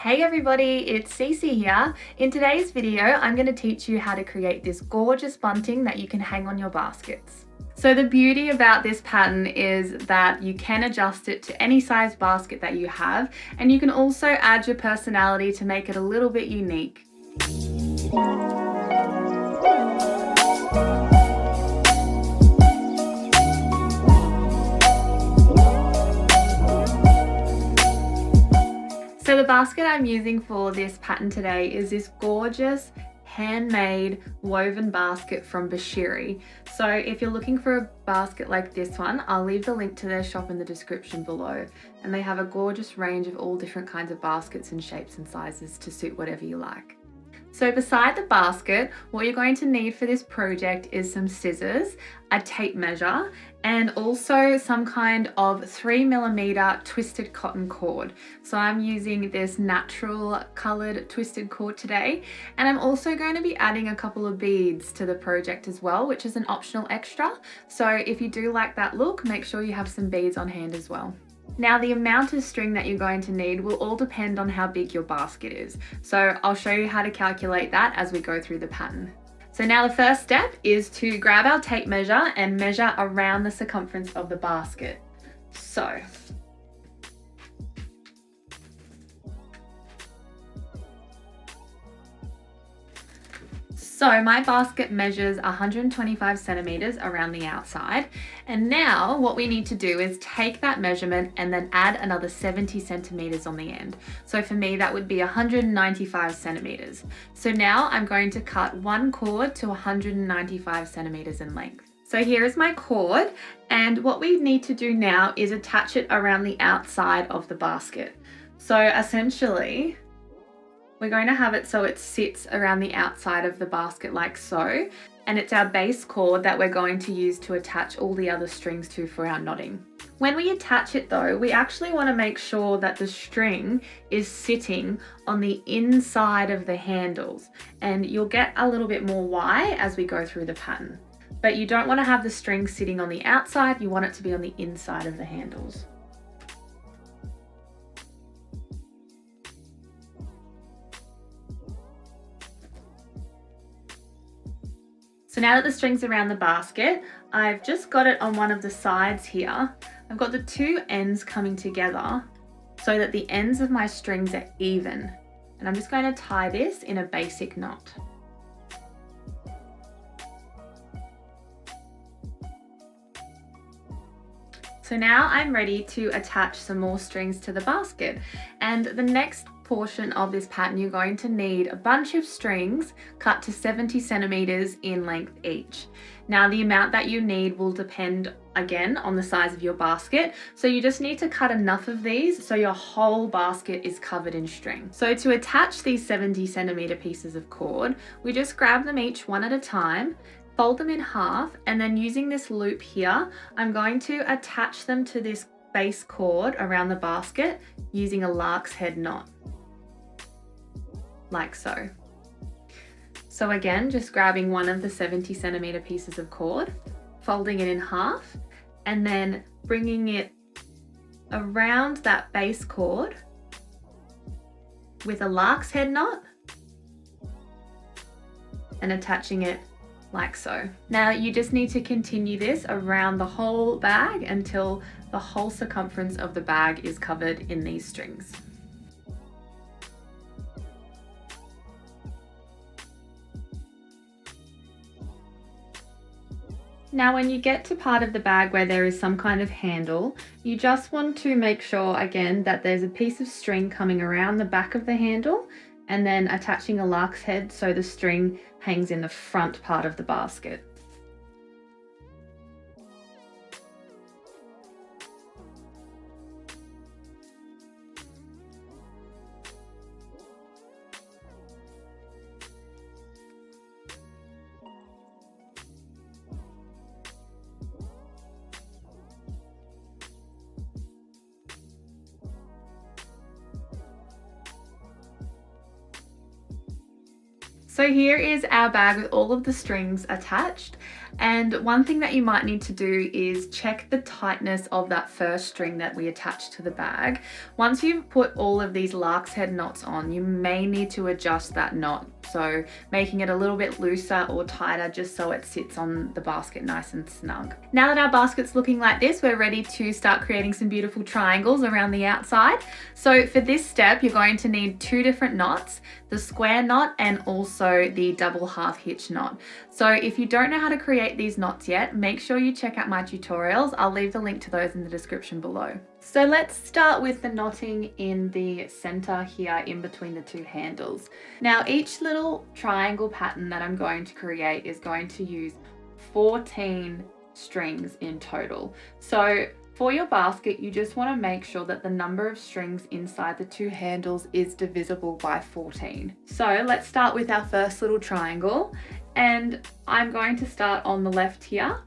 Hey everybody, it's Cece here. In today's video, I'm going to teach you how to create this gorgeous bunting that you can hang on your baskets. So the beauty about this pattern is that you can adjust it to any size basket that you have, and you can also add your personality to make it a little bit unique. So the basket I'm using for this pattern today is this gorgeous handmade woven basket from Bashiri. So if you're looking for a basket like this one, I'll leave the link to their shop in the description below. And they have a gorgeous range of all different kinds of baskets and shapes and sizes to suit whatever you like. So beside the basket, what you're going to need for this project is some scissors, a tape measure, and also some kind of 3mm twisted cotton cord. So I'm using this natural colored twisted cord today, and I'm also going to be adding a couple of beads to the project as well, which is an optional extra. So if you do like that look, make sure you have some beads on hand as well. Now the amount of string that you're going to need will all depend on how big your basket is. So I'll show you how to calculate that as we go through the pattern. So now the first step is to grab our tape measure and measure around the circumference of the basket. So my basket measures 125 centimeters around the outside. And now what we need to do is take that measurement and then add another 70 centimeters on the end. So for me, that would be 195 centimeters. So now I'm going to cut one cord to 195 centimeters in length. So here is my cord, and what we need to do now is attach it around the outside of the basket. So essentially, we're going to have it so it sits around the outside of the basket like so, and it's our base cord that we're going to use to attach all the other strings to for our knotting. When we attach it though, we actually want to make sure that the string is sitting on the inside of the handles, and you'll get a little bit more why as we go through the pattern. But you don't want to have the string sitting on the outside, you want it to be on the inside of the handles. So now that the string's around the basket, I've just got it on one of the sides here. I've got the two ends coming together so that the ends of my strings are even. And I'm just going to tie this in a basic knot. So now I'm ready to attach some more strings to the basket. And the next portion of this pattern, you're going to need a bunch of strings cut to 70 centimeters in length each. Now the amount that you need will depend again on the size of your basket. So you just need to cut enough of these so your whole basket is covered in string. So to attach these 70 centimeter pieces of cord, we just grab them each one at a time, fold them in half, and then using this loop here, I'm going to attach them to this base cord around the basket using a Larks head knot. Like so. So again, just grabbing one of the 70 centimeter pieces of cord, folding it in half, and then bringing it around that base cord with a Larks head knot and attaching it like so. Now you just need to continue this around the whole bag until the whole circumference of the bag is covered in these strings. Now when you get to part of the bag where there is some kind of handle, you just want to make sure again that there's a piece of string coming around the back of the handle and then attaching a Larks head so the string hangs in the front part of the basket. So here is our bag with all of the strings attached. And one thing that you might need to do is check the tightness of that first string that we attached to the bag. Once you've put all of these lark's head knots on, you may need to adjust that knot. So making it a little bit looser or tighter just so it sits on the basket nice and snug. Now that our basket's looking like this, we're ready to start creating some beautiful triangles around the outside. So for this step, you're going to need 2 different knots, the square knot and also the double half hitch knot. So if you don't know how to create these knots yet, make sure you check out my tutorials. I'll leave the link to those in the description below. So let's start with the knotting in the center here in between the 2 handles. Now each little triangle pattern that I'm going to create is going to use 14 strings in total. So for your basket, you just want to make sure that the number of strings inside the 2 handles is divisible by 14. So let's start with our first little triangle, and I'm going to start on the left here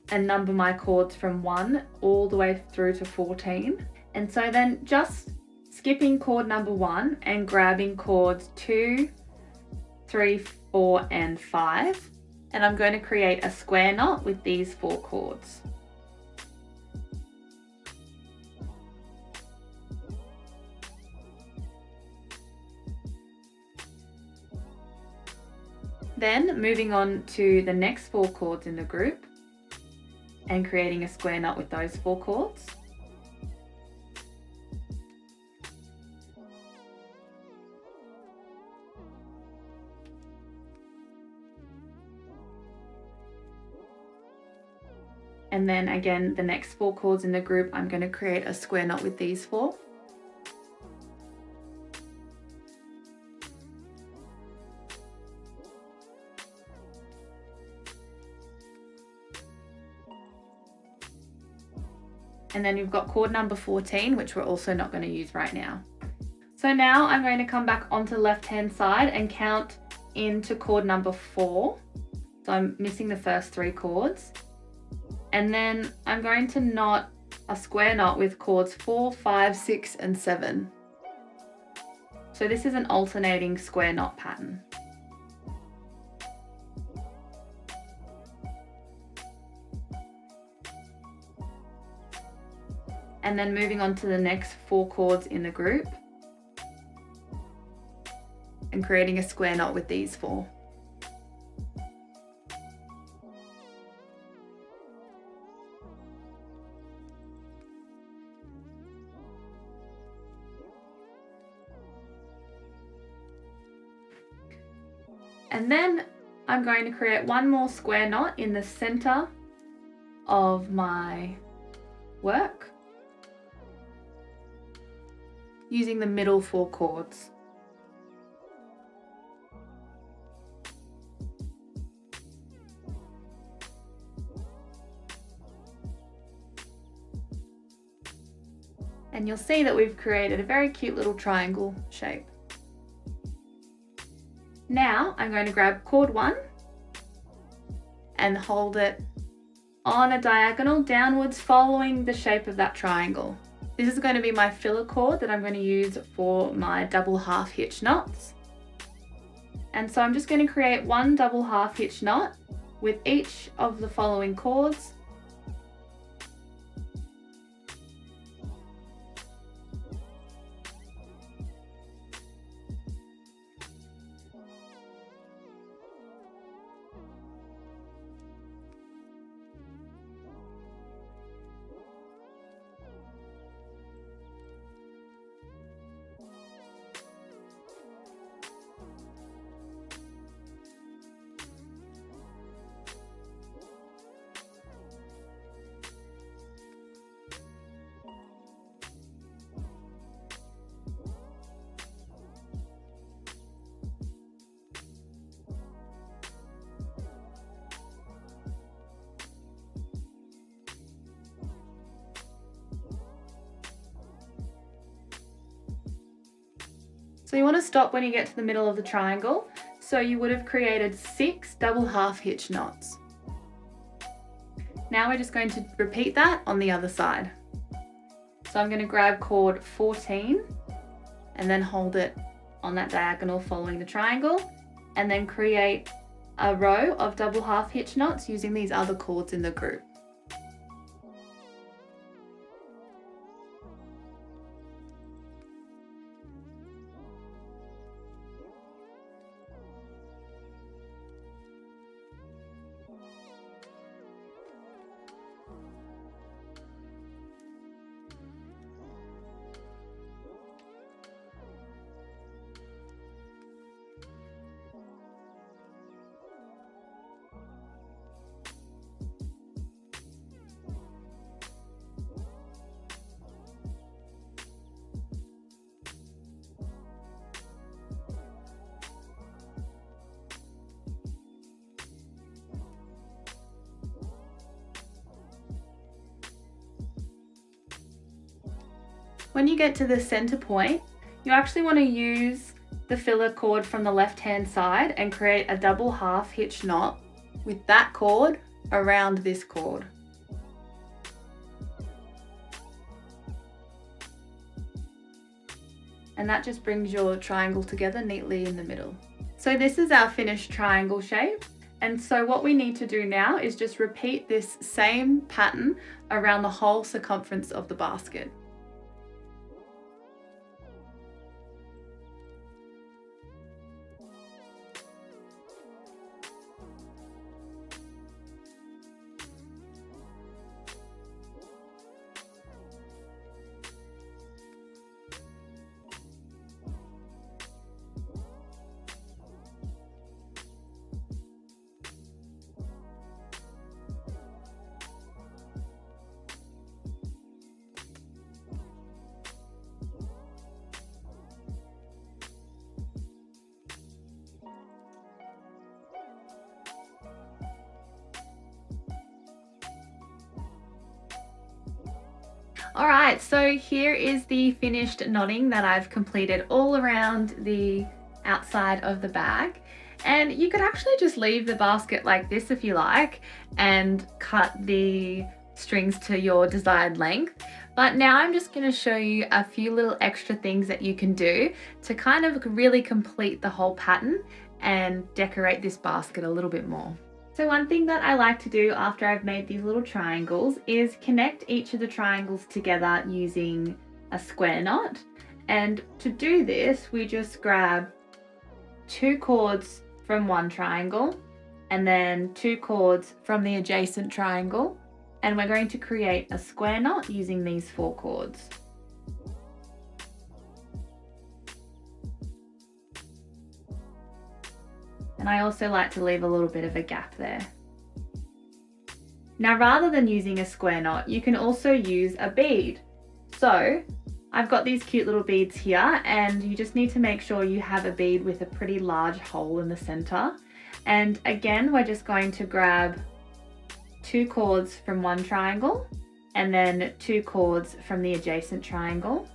and number my chords from 1 all the way through to 14. And so then just skipping chord number 1 and grabbing chords 2, 3, 4, and 5. And I'm going to create a square knot with these 4 chords. Then moving on to the next 4 chords in the group and creating a square knot with those 4 chords. And then again, the next 4 chords in the group, I'm going to create a square knot with these 4. And then you've got chord number 14, which we're also not going to use right now. So now I'm going to come back onto the left-hand side and count into chord number 4. So I'm missing the first 3 chords. And then I'm going to knot a square knot with chords 4, 5, 6, and 7. So this is an alternating square knot pattern. And then moving on to the next 4 chords in the group and creating a square knot with these 4. And then I'm going to create one more square knot in the center of my work using the middle 4 chords. And you'll see that we've created a very cute little triangle shape. Now I'm going to grab chord 1 and hold it on a diagonal downwards following the shape of that triangle. This is going to be my filler chord that I'm going to use for my double half hitch knots. And so I'm just going to create one double half hitch knot with each of the following chords. So you want to stop when you get to the middle of the triangle. So you would have created 6 double half hitch knots. Now we're just going to repeat that on the other side. So I'm going to grab chord 14 and then hold it on that diagonal following the triangle, and then create a row of double half hitch knots using these other cords in the group. When you get to the center point, you actually want to use the filler cord from the left hand side and create a double half hitch knot with that cord around this cord. And that just brings your triangle together neatly in the middle. So this is our finished triangle shape. And so what we need to do now is just repeat this same pattern around the whole circumference of the basket. Alright, so here is the finished knotting that I've completed all around the outside of the bag. And you could actually just leave the basket like this if you like and cut the strings to your desired length. But now I'm just going to show you a few little extra things that you can do to kind of really complete the whole pattern and decorate this basket a little bit more. So one thing that I like to do after I've made these little triangles is connect each of the triangles together using a square knot. And to do this, we just grab 2 cords from one triangle and then 2 cords from the adjacent triangle. And we're going to create a square knot using these 4 cords. And I also like to leave a little bit of a gap there. Now, rather than using a square knot, you can also use a bead. So I've got these cute little beads here, and you just need to make sure you have a bead with a pretty large hole in the center. And again, we're just going to grab 2 cords from one triangle and then 2 cords from the adjacent triangle,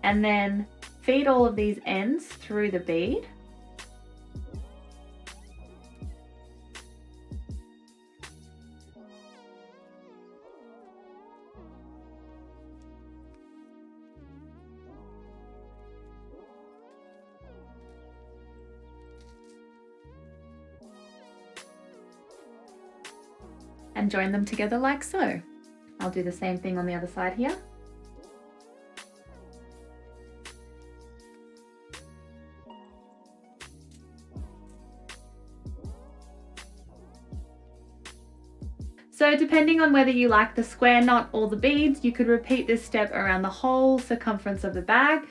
and then feed all of these ends through the bead. And join them together like so. I'll do the same thing on the other side here. So depending on whether you like the square knot or the beads, you could repeat this step around the whole circumference of the bag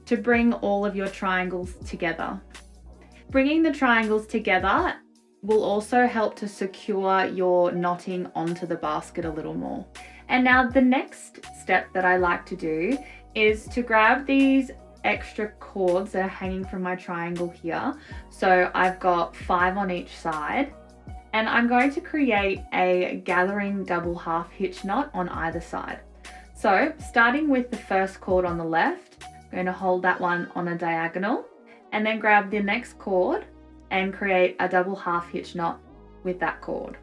to bring all of your triangles together. Bringing the triangles together will also help to secure your knotting onto the basket a little more. And now the next step that I like to do is to grab these extra cords that are hanging from my triangle here. So I've got 5 on each side, and I'm going to create a gathering double half hitch knot on either side. So starting with the first cord on the left, I'm going to hold that one on a diagonal and then grab the next cord and create a double half hitch knot with that cord.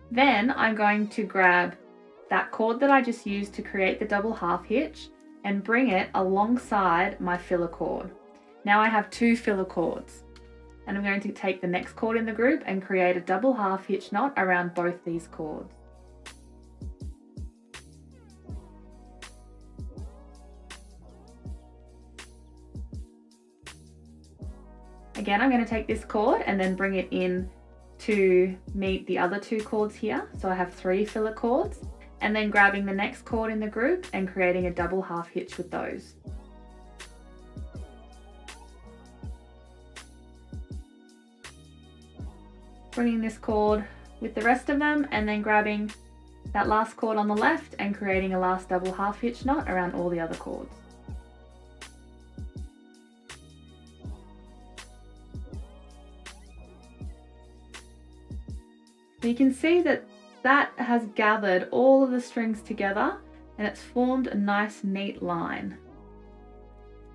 Then I'm going to grab that cord that I just used to create the double half hitch and bring it alongside my filler cord. Now I have 2 filler cords, and I'm going to take the next cord in the group and create a double half hitch knot around both these cords. Again, I'm going to take this cord and then bring it in to meet the other 2 cords here. So I have 3 filler cords, and then grabbing the next cord in the group and creating a double half hitch with those. Bringing this cord with the rest of them, and then grabbing that last cord on the left and creating a last double half hitch knot around all the other cords. You can see that has gathered all of the strings together and it's formed a nice neat line.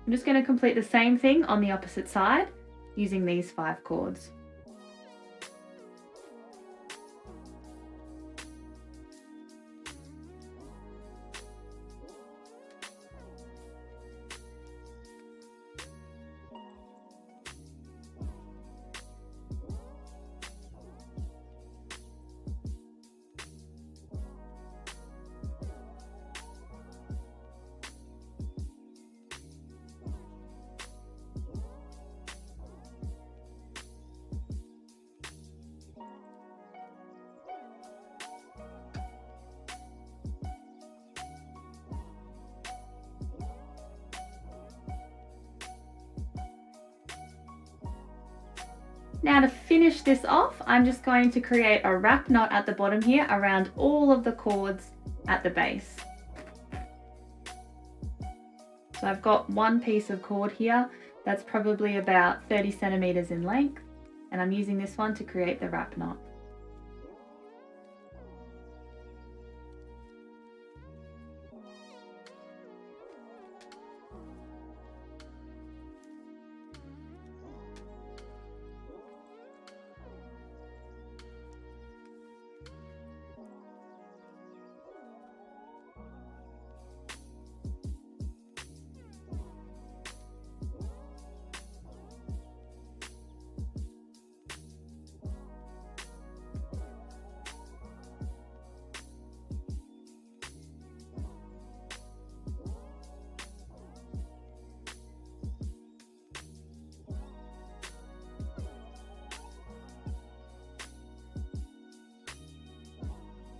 I'm just going to complete the same thing on the opposite side using these 5 cords. Now to finish this off, I'm just going to create a wrap knot at the bottom here around all of the cords at the base. So I've got one piece of cord here that's probably about 30 centimeters in length, and I'm using this one to create the wrap knot.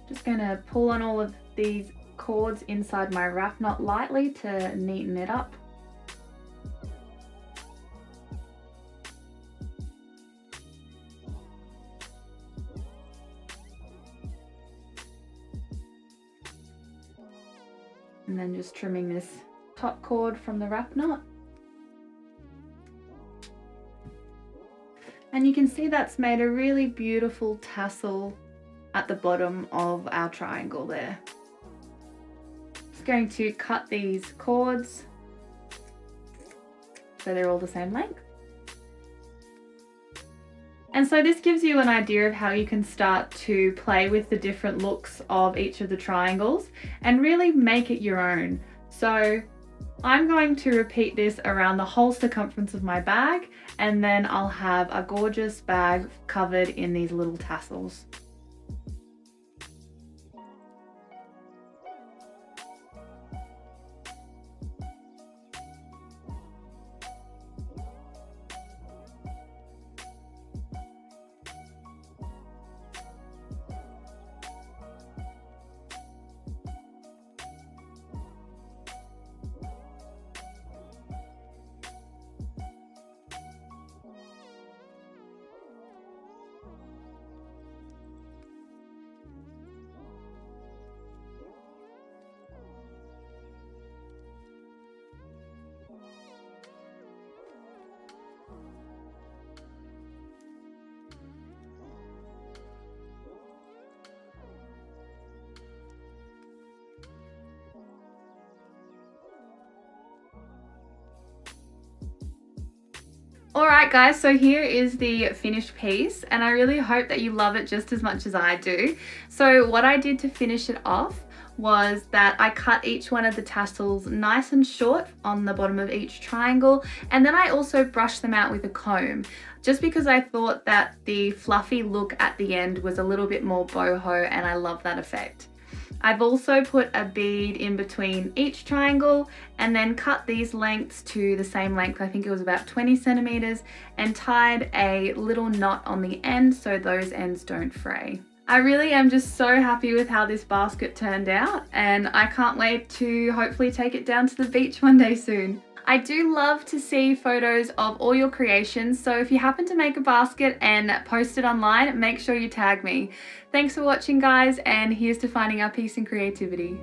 Just going to pull on all of these cords inside my wrap knot lightly to neaten it up. And then just trimming this top cord from the wrap knot. And you can see that's made a really beautiful tassel at the bottom of our triangle there. Just going to cut these cords so they're all the same length. And so this gives you an idea of how you can start to play with the different looks of each of the triangles and really make it your own. So I'm going to repeat this around the whole circumference of my bag, and then I'll have a gorgeous bag covered in these little tassels. Alright guys, so here is the finished piece, and I really hope that you love it just as much as I do. So what I did to finish it off was that I cut each one of the tassels nice and short on the bottom of each triangle, and then I also brushed them out with a comb, just because I thought that the fluffy look at the end was a little bit more boho, and I love that effect. I've also put a bead in between each triangle and then cut these lengths to the same length, I think it was about 20 centimeters, and tied a little knot on the end so those ends don't fray. I really am just so happy with how this basket turned out, and I can't wait to hopefully take it down to the beach one day soon. I do love to see photos of all your creations, so if you happen to make a basket and post it online, make sure you tag me. Thanks for watching, guys, and here's to finding our peace and creativity.